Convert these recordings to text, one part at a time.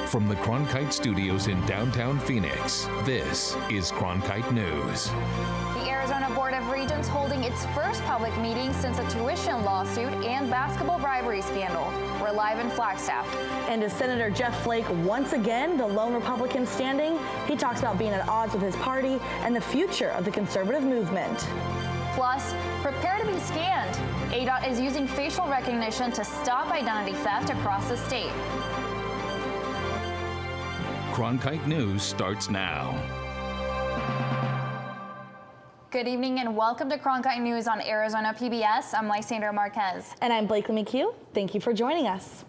From the Cronkite studios in downtown Phoenix, this is Cronkite News. The Arizona Board of Regents holding its first public meeting since a tuition lawsuit and basketball bribery scandal. We're live in Flagstaff. And is Senator Jeff Flake once again the lone Republican standing? He talks about being at odds with his party and the future of the conservative movement. Plus, prepare to be scanned. ADOT is using facial recognition to stop identity theft across the state. Cronkite News starts now. Good evening and welcome to Cronkite News on Arizona PBS. I'm Lysandra Marquez. And I'm Blakely McHugh. Thank you for joining us.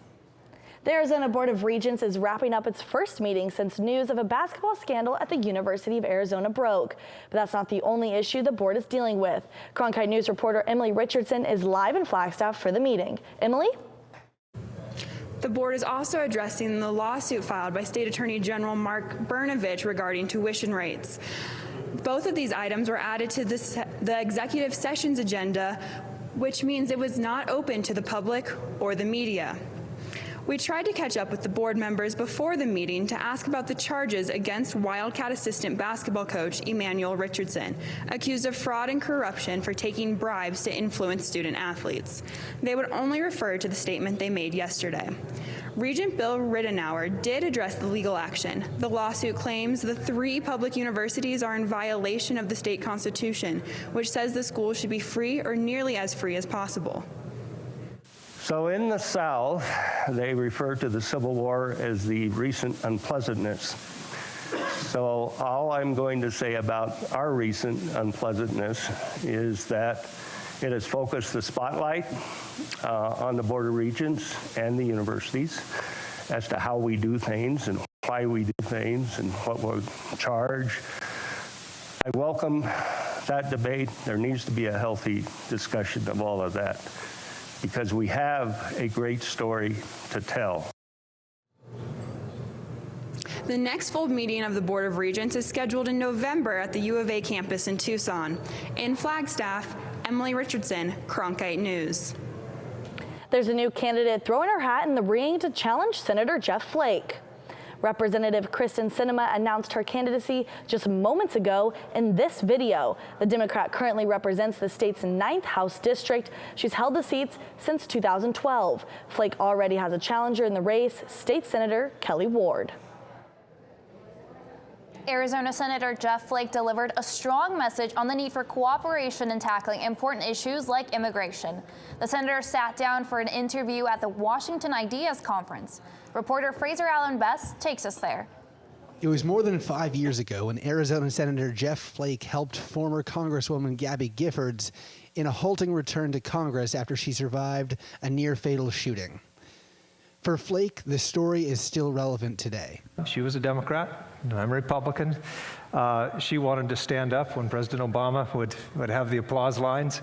The Arizona Board of Regents is wrapping up its first meeting since news of a basketball scandal at the University of Arizona broke. But that's not the only issue the board is dealing with. Cronkite News reporter Emily Richardson is live in Flagstaff for the meeting. Emily? The board is also addressing the lawsuit filed by State Attorney General Mark Brnovich regarding tuition rates. Both of these items were added to the executive sessions agenda, which means it was not open to the public or the media. We tried to catch up with the board members before the meeting to ask about the charges against Wildcat assistant basketball coach Emmanuel Richardson, accused of fraud and corruption for taking bribes to influence student athletes. They would only refer to the statement they made yesterday. Regent Bill Rittenauer did address the legal action. The lawsuit claims the 3 public universities are in violation of the state constitution, which says the school should be free or nearly as free as possible. So in the South, they refer to the Civil War as the recent unpleasantness. So all I'm going to say about our recent unpleasantness is that it has focused the spotlight on the Board of Regents and the universities as to how we do things and why we do things and what we're charged. I welcome that debate. There needs to be a healthy discussion of all of that, because we have a great story to tell. The next full meeting of the Board of Regents is scheduled in November at the U of A campus in Tucson. In Flagstaff, Emily Richardson, Cronkite News. There's a new candidate throwing her hat in the ring to challenge Senator Jeff Flake. Representative Kristen Sinema announced her candidacy just moments ago in this video. The Democrat currently represents the state's 9th House district. She's held the seats since 2012. Flake already has a challenger in the race, State Senator Kelly Ward. Arizona Senator Jeff Flake delivered a strong message on the need for cooperation in tackling important issues like immigration. The senator sat down for an interview at the Washington Ideas Conference. Reporter Fraser Allen Best takes us there. It was more than 5 years ago when Arizona Senator Jeff Flake helped former Congresswoman Gabby Giffords in a halting return to Congress after she survived a near-fatal shooting. For Flake, the story is still relevant today. She was a Democrat, and I'm a Republican. She wanted to stand up when President Obama would have the applause lines,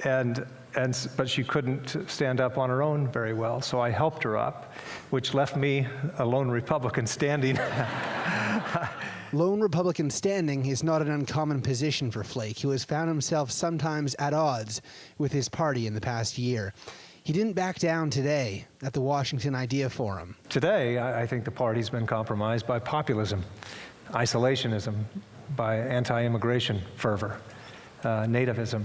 but she couldn't stand up on her own very well, so I helped her up, which left me a lone Republican standing. Lone Republican standing is not an uncommon position for Flake, who has found himself sometimes at odds with his party in the past year. He didn't back down today at the Washington Idea Forum. Today, I think the party's been compromised by populism, isolationism, by anti-immigration fervor, nativism,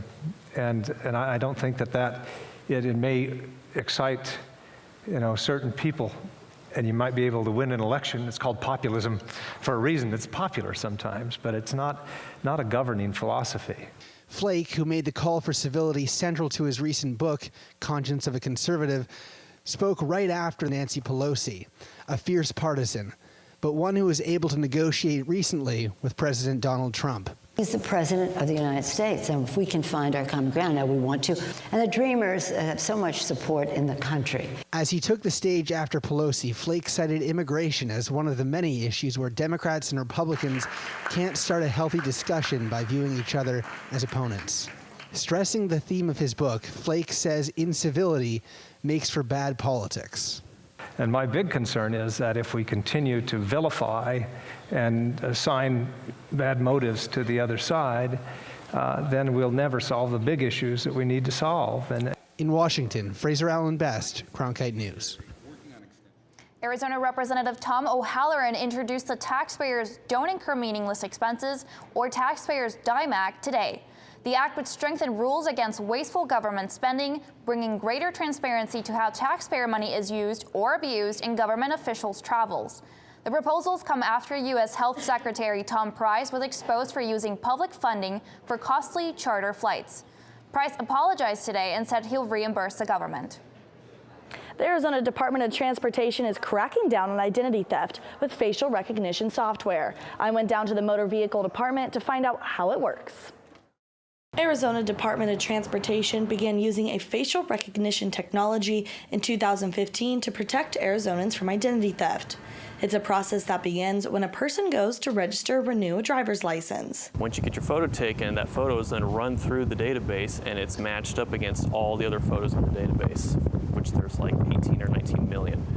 and I don't think that it may excite, certain people, and you might be able to win an election. It's called populism for a reason. It's popular sometimes, but it's not a governing philosophy. Flake, who made the call for civility central to his recent book, Conscience of a Conservative, spoke right after Nancy Pelosi, a fierce partisan, but one who was able to negotiate recently with President Donald Trump. He's the president of the United States, and if we can find our common ground, now we want to. And the Dreamers have so much support in the country. As he took the stage after Pelosi, Flake cited immigration as one of the many issues where Democrats and Republicans can't start a healthy discussion by viewing each other as opponents. Stressing the theme of his book, Flake says incivility makes for bad politics. And my big concern is that if we continue to vilify and assign bad motives to the other side, then we'll never solve the big issues that we need to solve. And in Washington, Fraser Allen Best, Cronkite News. Arizona Representative Tom O'Halloran introduced the Taxpayers Don't Incur Meaningless Expenses, or Taxpayers DIME Act, today. The act would strengthen rules against wasteful government spending, bringing greater transparency to how taxpayer money is used or abused in government officials' travels. The proposals come after U.S. Health Secretary Tom Price was exposed for using public funding for costly charter flights. Price apologized today and said he'll reimburse the government. The Arizona Department of Transportation is cracking down on identity theft with facial recognition software. I went down to the motor vehicle department to find out how it works. Arizona Department of Transportation began using a facial recognition technology in 2015 to protect Arizonans from identity theft. It's a process that begins when a person goes to register or renew a driver's license. Once you get your photo taken, that photo is then run through the database and it's matched up against all the other photos in the database, which there's like 18 or 19 million.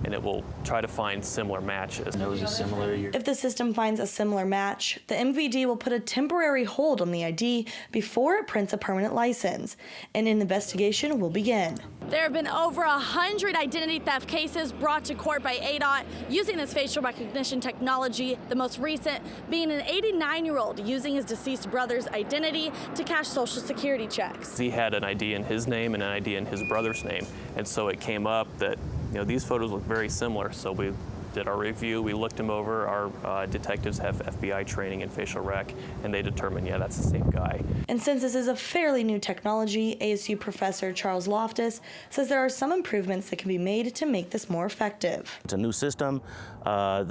And it will try to find similar matches. If the system finds a similar match, the MVD will put a temporary hold on the ID before it prints a permanent license, and an investigation will begin. There have been over 100 identity theft cases brought to court by ADOT using this facial recognition technology, the most recent being an 89-year-old using his deceased brother's identity to cash Social Security checks. He had an ID in his name and an ID in his brother's name, and so it came up that these photos look very similar, so we did our review, we looked them over. Our detectives have FBI training in facial rec, and they determined, yeah, that's the same guy. And since this is a fairly new technology, ASU professor Charles Loftus says there are some improvements that can be made to make this more effective. It's a new system. I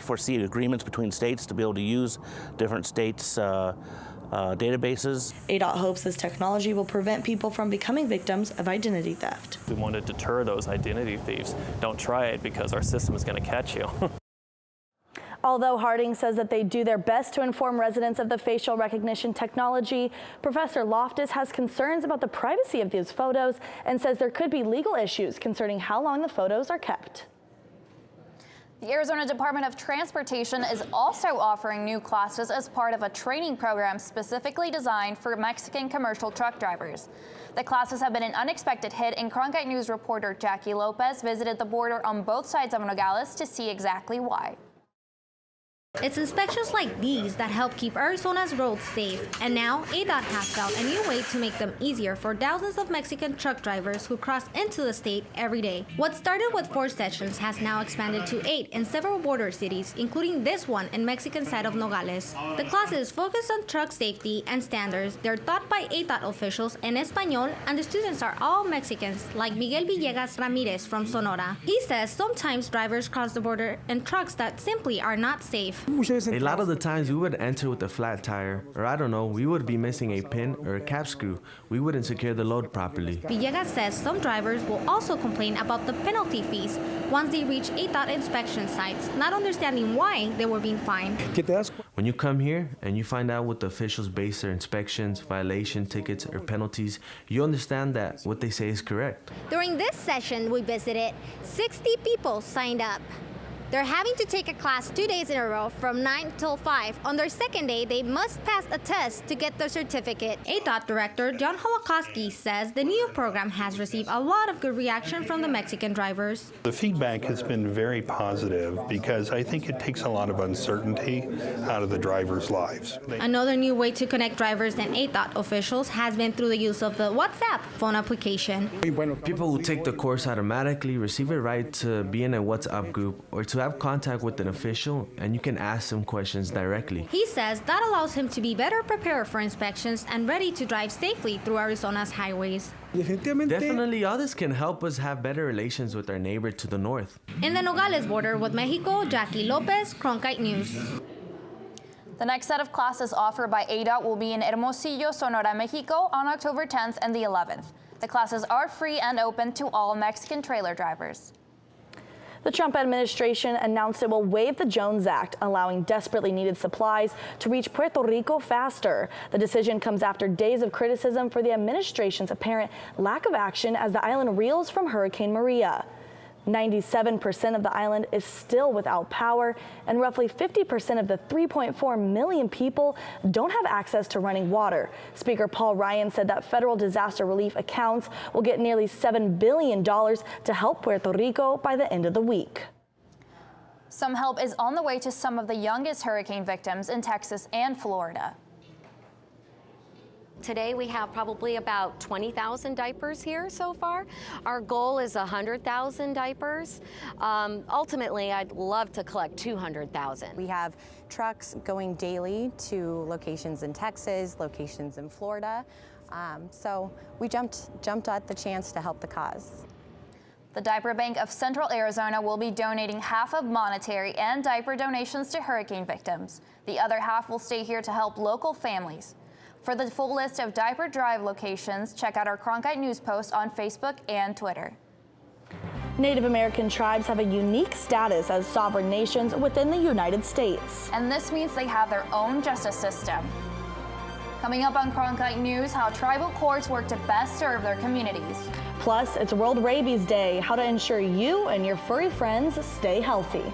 foresee agreements between states to be able to use different states' databases. ADOT hopes this technology will prevent people from becoming victims of identity theft. We want to deter those identity thieves. Don't try it because our system is going to catch you. Although Harding says that they do their best to inform residents of the facial recognition technology, Professor Loftus has concerns about the privacy of these photos and says there could be legal issues concerning how long the photos are kept. The Arizona Department of Transportation is also offering new classes as part of a training program specifically designed for Mexican commercial truck drivers. The classes have been an unexpected hit, and Cronkite News reporter Jackie Lopez visited the border on both sides of Nogales to see exactly why. It's inspections like these that help keep Arizona's roads safe, and now ADOT has found a new way to make them easier for thousands of Mexican truck drivers who cross into the state every day. What started with 4 sessions has now expanded to 8 in several border cities, including this one in Mexican side of Nogales. The classes focus on truck safety and standards. They're taught by ADOT officials in Espanol, and the students are all Mexicans, like Miguel Villegas Ramirez from Sonora. He says sometimes drivers cross the border in trucks that simply are not safe. A lot of the times we would enter with a flat tire, or I don't know, we would be missing a pin or a cap screw. We wouldn't secure the load properly. Villegas says some drivers will also complain about the penalty fees once they reach ADOT inspection sites, not understanding why they were being fined. When you come here and you find out what the officials base their inspections, violation tickets, or penalties, you understand that what they say is correct. During this session we visited, 60 people signed up. They're having to take a class 2 days in a row from 9 till 5. On their second day, they must pass a test to get their certificate. ADOT Director John Hawakoski says the new program has received a lot of good reaction from the Mexican drivers. The feedback has been very positive because I think it takes a lot of uncertainty out of the drivers' lives. Another new way to connect drivers and ADOT officials has been through the use of the WhatsApp phone application. People who take the course automatically receive a right to be in a WhatsApp group or to have contact with an official, and you can ask them questions directly. He says that allows him to be better prepared for inspections and ready to drive safely through Arizona's highways. Definitely, all this can help us have better relations with our neighbor to the north. In the Nogales border with Mexico, Jackie Lopez, Cronkite News. The next set of classes offered by ADOT will be in Hermosillo, Sonora, Mexico on October 10th and the 11th. The classes are free and open to all Mexican trailer drivers. The Trump administration announced it will waive the Jones Act, allowing desperately needed supplies to reach Puerto Rico faster. The decision comes after days of criticism for the administration's apparent lack of action as the island reels from Hurricane Maria. 97% of the island is still without power, and roughly 50% of the 3.4 million people don't have access to running water. Speaker Paul Ryan said that federal disaster relief accounts will get nearly $7 billion to help Puerto Rico by the end of the week. Some help is on the way to some of the youngest hurricane victims in Texas and Florida. Today we have probably about 20,000 diapers here so far. Our goal is 100,000 diapers. Ultimately, I'd love to collect 200,000. We have trucks going daily to locations in Texas, locations in Florida. So we jumped at the chance to help the cause. The Diaper Bank of Central Arizona will be donating half of monetary and diaper donations to hurricane victims. The other half will stay here to help local families. For the full list of Diaper Drive locations, check out our Cronkite News post on Facebook and Twitter. Native American tribes have a unique status as sovereign nations within the United States. And this means they have their own justice system. Coming up on Cronkite News, how tribal courts work to best serve their communities. Plus, it's World Rabies Day, how to ensure you and your furry friends stay healthy.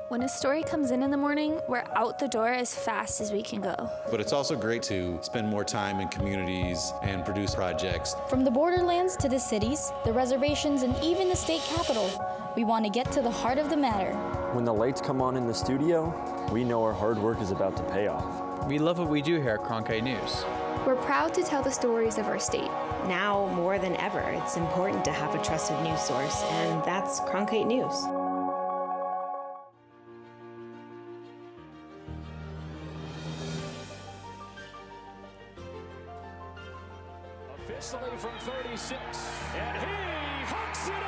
When a story comes in the morning, we're out the door as fast as we can go. But it's also great to spend more time in communities and produce projects. From the borderlands to the cities, the reservations, and even the state capitol, we want to get to the heart of the matter. When the lights come on in the studio, we know our hard work is about to pay off. We love what we do here at Cronkite News. We're proud to tell the stories of our state. Now more than ever, it's important to have a trusted news source, and that's Cronkite News. Officially from 36, and he hooks it in!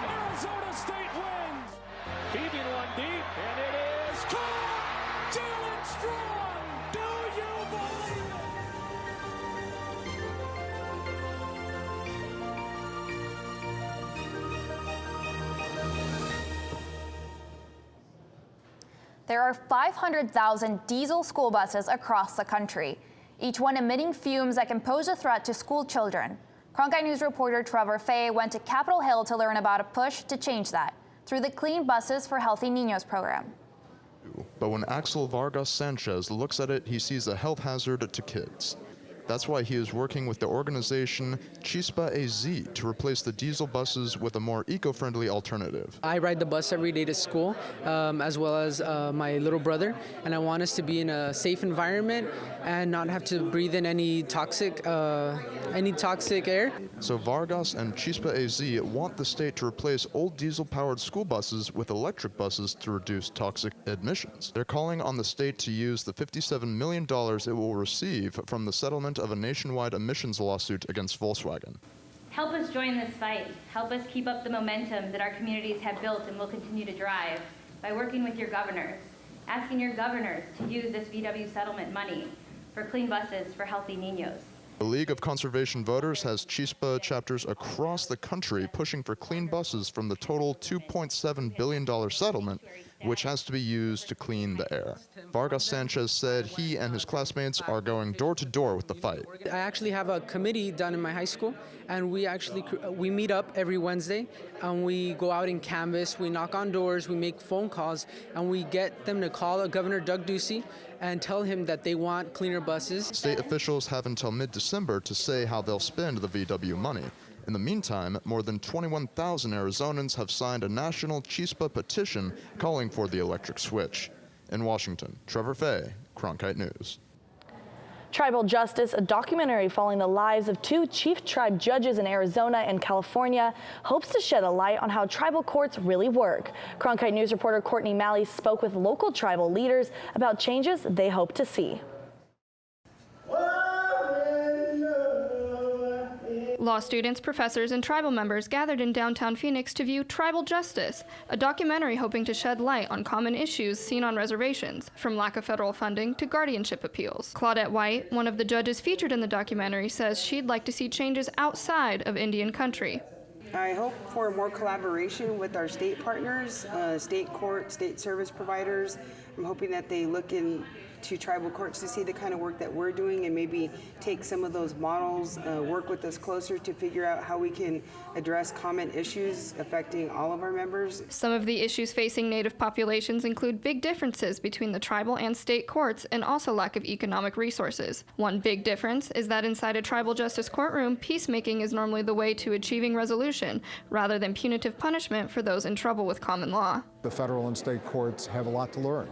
Arizona State wins! Heaving one deep, and it is caught! Jalen Strong! Do you believe it? There are 500,000 diesel school buses across the country, each one emitting fumes that can pose a threat to school children. Cronkite News reporter Trevor Fay went to Capitol Hill to learn about a push to change that through the Clean Buses for Healthy Niños program. But when Axel Vargas Sanchez looks at it, he sees a health hazard to kids. That's why he is working with the organization Chispa AZ to replace the diesel buses with a more eco-friendly alternative. I ride the bus every day to school, as well as my little brother, and I want us to be in a safe environment and not have to breathe in any toxic air. So Vargas and Chispa AZ want the state to replace old diesel-powered school buses with electric buses to reduce toxic emissions. They're calling on the state to use the $57 million it will receive from the settlement of a nationwide emissions lawsuit against Volkswagen. Help us join this fight. Help us keep up the momentum that our communities have built and will continue to drive by working with your governors, asking your governors to use this VW settlement money for clean buses for healthy niños. The League of Conservation Voters has Chispa chapters across the country pushing for clean buses from the total $2.7 billion settlement, which has to be used to clean the air. Vargas Sanchez said he and his classmates are going door to door with the fight. I actually have a committee done in my high school, and we meet up every Wednesday, and we go out and canvass, we knock on doors, we make phone calls, and we get them to call Governor Doug Ducey and tell him that they want cleaner buses. State officials have until mid-December to say how they'll spend the VW money. In the meantime, more than 21,000 Arizonans have signed a national Chispa petition calling for the electric switch. In Washington, Trevor Fay, Cronkite News. Tribal Justice, a documentary following the lives of two chief tribe judges in Arizona and California, hopes to shed a light on how tribal courts really work. Cronkite News reporter Courtney Malley spoke with local tribal leaders about changes they hope to see. Law students, professors, and tribal members gathered in downtown Phoenix to view Tribal Justice, a documentary hoping to shed light on common issues seen on reservations, from lack of federal funding to guardianship appeals. Claudette White, one of the judges featured in the documentary, says she'd like to see changes outside of Indian country. I hope for more collaboration with our state partners, state court, state service providers. I'm hoping that they look into to tribal courts to see the kind of work that we're doing and maybe take some of those models, work with us closer to figure out how we can address common issues affecting all of our members. Some of the issues facing Native populations include big differences between the tribal and state courts and also lack of economic resources. One big difference is that inside a tribal justice courtroom, peacemaking is normally the way to achieving resolution, rather than punitive punishment for those in trouble with common law. The federal and state courts have a lot to learn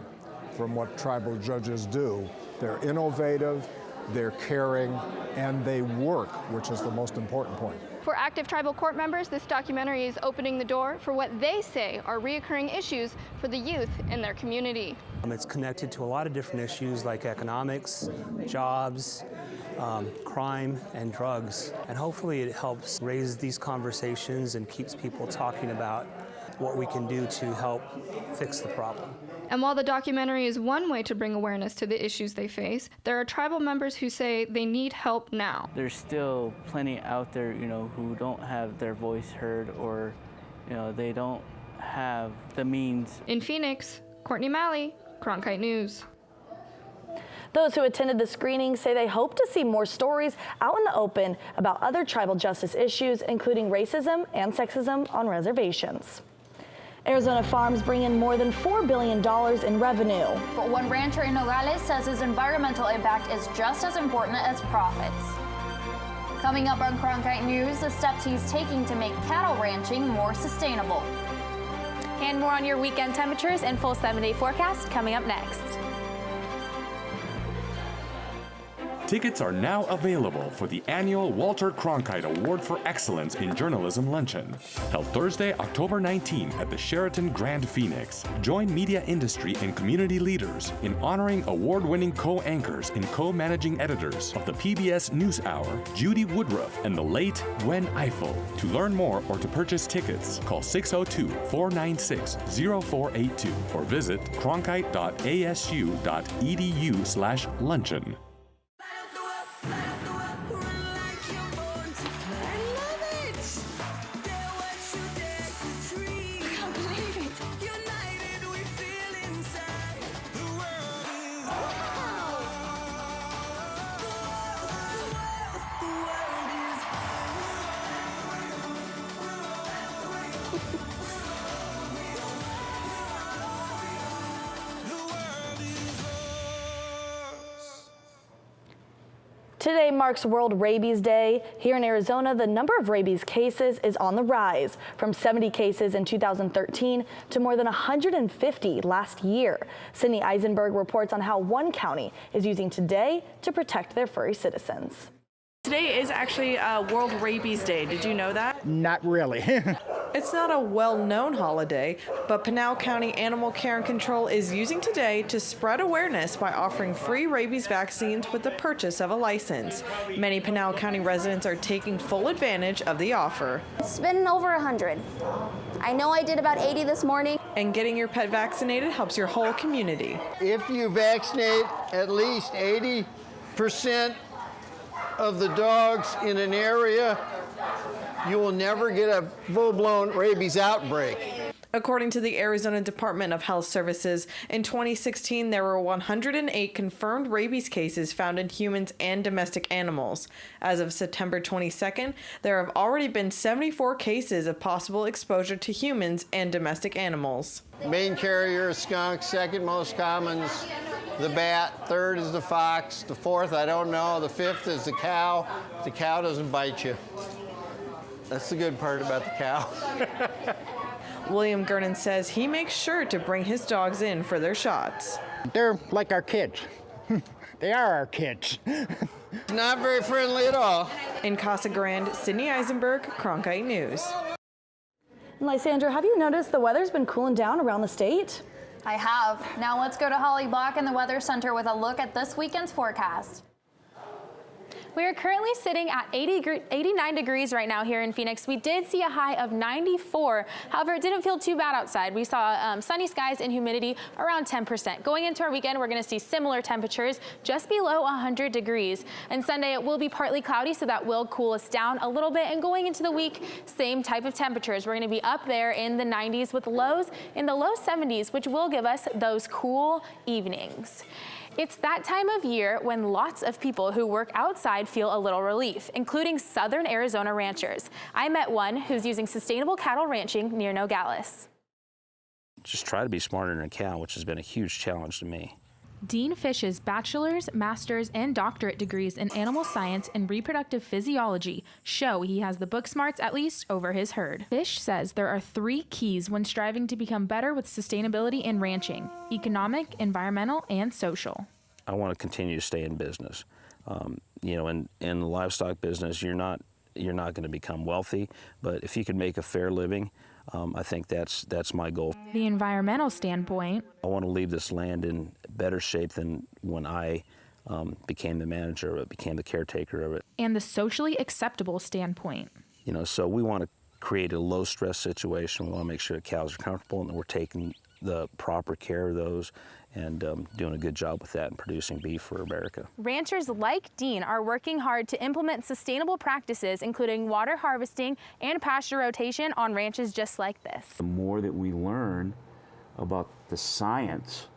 from what tribal judges do. They're innovative, they're caring, and they work, which is the most important point. For active tribal court members, this documentary is opening the door for what they say are reoccurring issues for the youth in their community. It's connected to a lot of different issues like economics, jobs, crime, and drugs. And hopefully it helps raise these conversations and keeps people talking about what we can do to help fix the problem. And while the documentary is one way to bring awareness to the issues they face, there are tribal members who say they need help now. There's still plenty out there, who don't have their voice heard, or, they don't have the means. In Phoenix, Courtney Malley, Cronkite News. Those who attended the screening say they hope to see more stories out in the open about other tribal justice issues, including racism and sexism on reservations. Arizona farms bring in more than $4 billion in revenue. But one rancher in Nogales says his environmental impact is just as important as profits. Coming up on Cronkite News, the steps he's taking to make cattle ranching more sustainable. And more on your weekend temperatures and full 7-day forecast coming up next. Tickets are now available for the annual Walter Cronkite Award for Excellence in Journalism Luncheon, held Thursday, October 19 at the Sheraton Grand Phoenix. Join media industry and community leaders in honoring award-winning co-anchors and co-managing editors of the PBS NewsHour, Judy Woodruff and the late Gwen Ifill. To learn more or to purchase tickets, call 602-496-0482 or visit cronkite.asu.edu/luncheon. Today marks World Rabies Day. Here in Arizona, the number of rabies cases is on the rise, from 70 cases in 2013 to more than 150 last year. Sydney Eisenberg reports on how one county is using today to protect their furry citizens. Today is actually World Rabies Day. Did you know that? Not really. It's not a well-known holiday, but Pinal County Animal Care and Control is using today to spread awareness by offering free rabies vaccines with the purchase of a license. Many Pinal County residents are taking full advantage of the offer. It's been over 100. I know I did about 80 this morning. And getting your pet vaccinated helps your whole community. If you vaccinate at least 80% of the dogs in an area, you will never get a full-blown rabies outbreak. According to the Arizona Department of Health Services, in 2016 there were 108 confirmed rabies cases found in humans and domestic animals. As of September 22nd, there have already been 74 cases of possible exposure to humans and domestic animals. Main carrier is skunk, second most common is the bat, third is the fox, the fourth I don't know, the fifth is the cow. The cow doesn't bite you. That's the good part about the cow. William Gernon says he makes sure to bring his dogs in for their shots. They're like our kids. They are our kids. Not very friendly at all. In Casa Grande, Sydney Eisenberg, Cronkite News. Lysandra, have you noticed the weather's been cooling down around the state? I have. Now let's go to Holly Block in the Weather Center with a look at this weekend's forecast. We are currently sitting at 89 degrees right now here in Phoenix. We did see a high of 94. However, it didn't feel too bad outside. We saw sunny skies and humidity around 10%. Going into our weekend, we're going to see similar temperatures just below 100 degrees. And Sunday, it will be partly cloudy, so that will cool us down a little bit. And going into the week, same type of temperatures. We're going to be up there in the 90s with lows in the low 70s, which will give us those cool evenings. It's that time of year when lots of people who work outside feel a little relief, including southern Arizona ranchers. I met one who's using sustainable cattle ranching near Nogales. Just try to be smarter than a cow, which has been a huge challenge to me. Dean Fish's bachelor's, master's, and doctorate degrees in animal science and reproductive physiology show he has the book smarts at least over his herd. Fish says there are 3 keys when striving to become better with sustainability in ranching: economic, environmental, and social. I want to continue to stay in business. You know, in the livestock business, you're not going to become wealthy, but if you can make a fair living, I think that's my goal. The environmental standpoint. I want to leave this land in better shape than when I became the manager of it, became the caretaker of it. And the socially acceptable standpoint. You know, so we want to create a low stress situation. We want to make sure the cows are comfortable and that we're taking the proper care of those and doing a good job with that and producing beef for America. Ranchers like Dean are working hard to implement sustainable practices, including water harvesting and pasture rotation on ranches just like this. The more that we learn about the science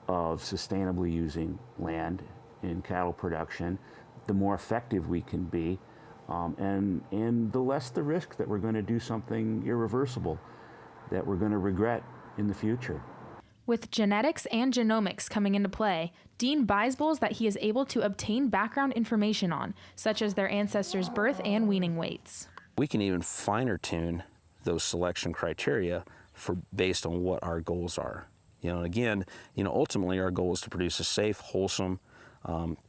of sustainably using land in cattle production, the more effective we can be, and the less the risk that we're going to do something irreversible that we're going to regret in the future. With genetics and genomics coming into play, Dean buys bulls that he is able to obtain background information on, such as their ancestors' birth and weaning weights. We can even finer tune those selection criteria based on what our goals are. You know, and again, ultimately our goal is to produce a safe, wholesome,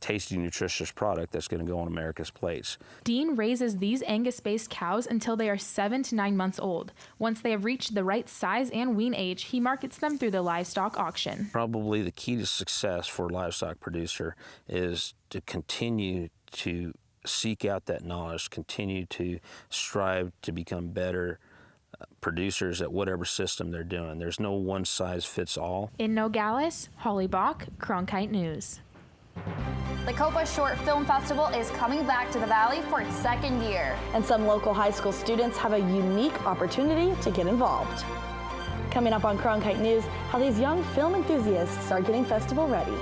tasty, nutritious product that's going to go on America's plates. Dean raises these Angus-based cows until they are 7 to 9 months old. Once they have reached the right size and wean age, he markets them through the livestock auction. Probably the key to success for a livestock producer is to continue to seek out that knowledge, continue to strive to become better producers at whatever system they're doing. There's no one size fits all. In Nogales, Holly Bach, Cronkite News. The Copa Short Film Festival is coming back to the Valley for its 2nd year. And some local high school students have a unique opportunity to get involved. Coming up on Cronkite News, how these young film enthusiasts are getting festival ready.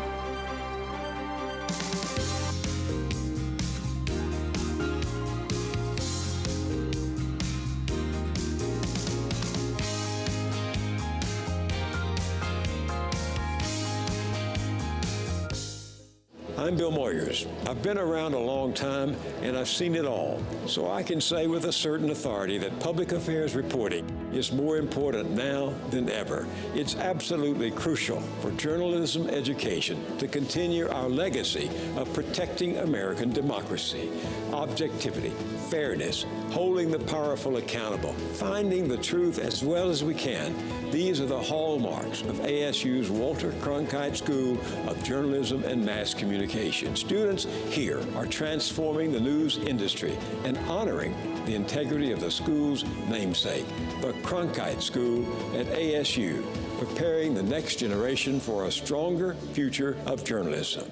I'm Bill Moyers. I've been around a long time and I've seen it all. So I can say with a certain authority that public affairs reporting is more important now than ever. It's absolutely crucial for journalism education to continue our legacy of protecting American democracy. Objectivity, fairness, holding the powerful accountable, finding the truth as well as we can. These are the hallmarks of ASU's Walter Cronkite School of Journalism and Mass Communication. Students here are transforming the news industry and honoring the integrity of the school's namesake, the Cronkite School at ASU, preparing the next generation for a stronger future of journalism.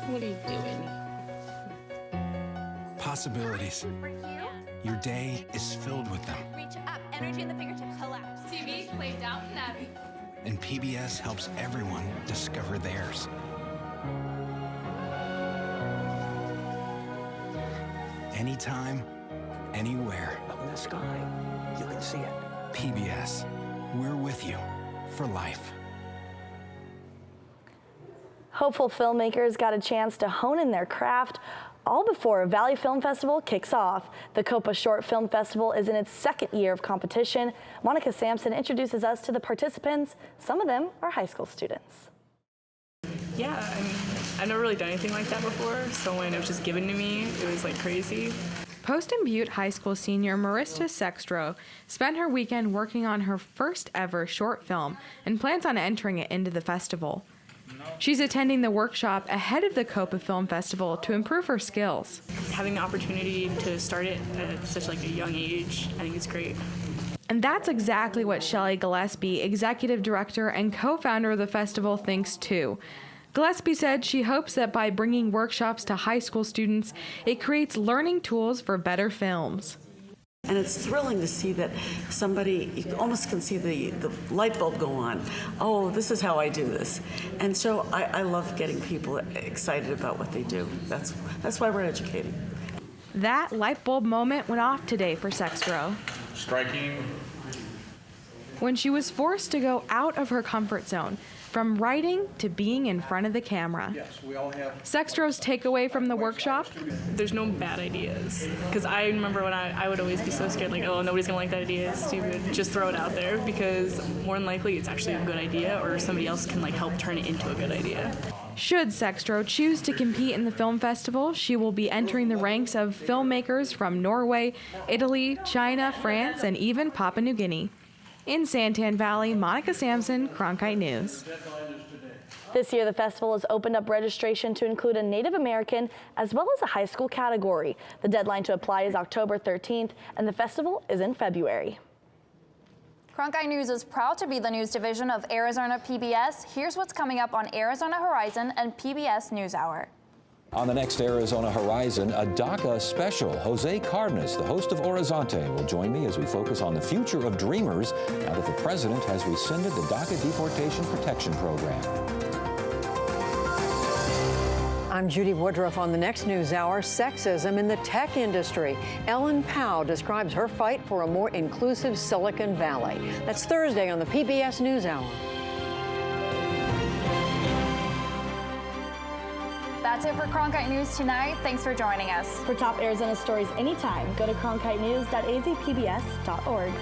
What are you doing? Possibilities. Your day is filled with them. Reach up, energy in the fingertips, collapse. TV, play Downton Abbey. And PBS helps everyone discover theirs. Anytime, anywhere. Up in the sky, you can see it. PBS, we're with you for life. Hopeful filmmakers got a chance to hone in their craft all before Valley Film Festival kicks off. The Copa Short Film Festival is in its 2nd year of competition. Monica Sampson introduces us to the participants. Some of them are high school students. Yeah, I mean, I've never really done anything like that before, so when it was just given to me, it was like crazy. Poston Butte High School senior Marista Sextro spent her weekend working on her first ever short film and plans on entering it into the festival. She's attending the workshop ahead of the Copa Film Festival to improve her skills. Having the opportunity to start it at such like a young age, I think it's great. And that's exactly what Shelley Gillespie, executive director and co-founder of the festival, thinks too. Gillespie said she hopes that by bringing workshops to high school students, it creates learning tools for better films. And it's thrilling to see that somebody, you almost can see the light bulb go on. Oh, this is how I do this. And so I love getting people excited about what they do. That's why we're educating. That light bulb moment went off today for Sextro. Striking. When she was forced to go out of her comfort zone, from writing to being in front of the camera. Yes, we all have. Sextro's takeaway from the workshop? There's no bad ideas. Because I remember when I would always be so scared, like, oh, nobody's gonna like that idea, it's stupid. Just throw it out there, because more than likely it's actually a good idea, or somebody else can like help turn it into a good idea. Should Sextro choose to compete in the film festival, she will be entering the ranks of filmmakers from Norway, Italy, China, France, and even Papua New Guinea. In Santan Valley, Monica Sampson, Cronkite News. This year, the festival has opened up registration to include a Native American as well as a high school category. The deadline to apply is October 13th, and the festival is in February. Cronkite News is proud to be the news division of Arizona PBS. Here's what's coming up on Arizona Horizon and PBS NewsHour. On the next Arizona Horizon, a DACA special. Jose Cardenas, the host of Horizonte, will join me as we focus on the future of dreamers now that the president has rescinded the DACA deportation protection program. I'm Judy Woodruff on the next NewsHour. Sexism in the tech industry. Ellen Pao describes her fight for a more inclusive Silicon Valley. That's Thursday on the PBS NewsHour. That's it for Cronkite News tonight. Thanks for joining us. For top Arizona stories anytime, go to cronkitenews.azpbs.org.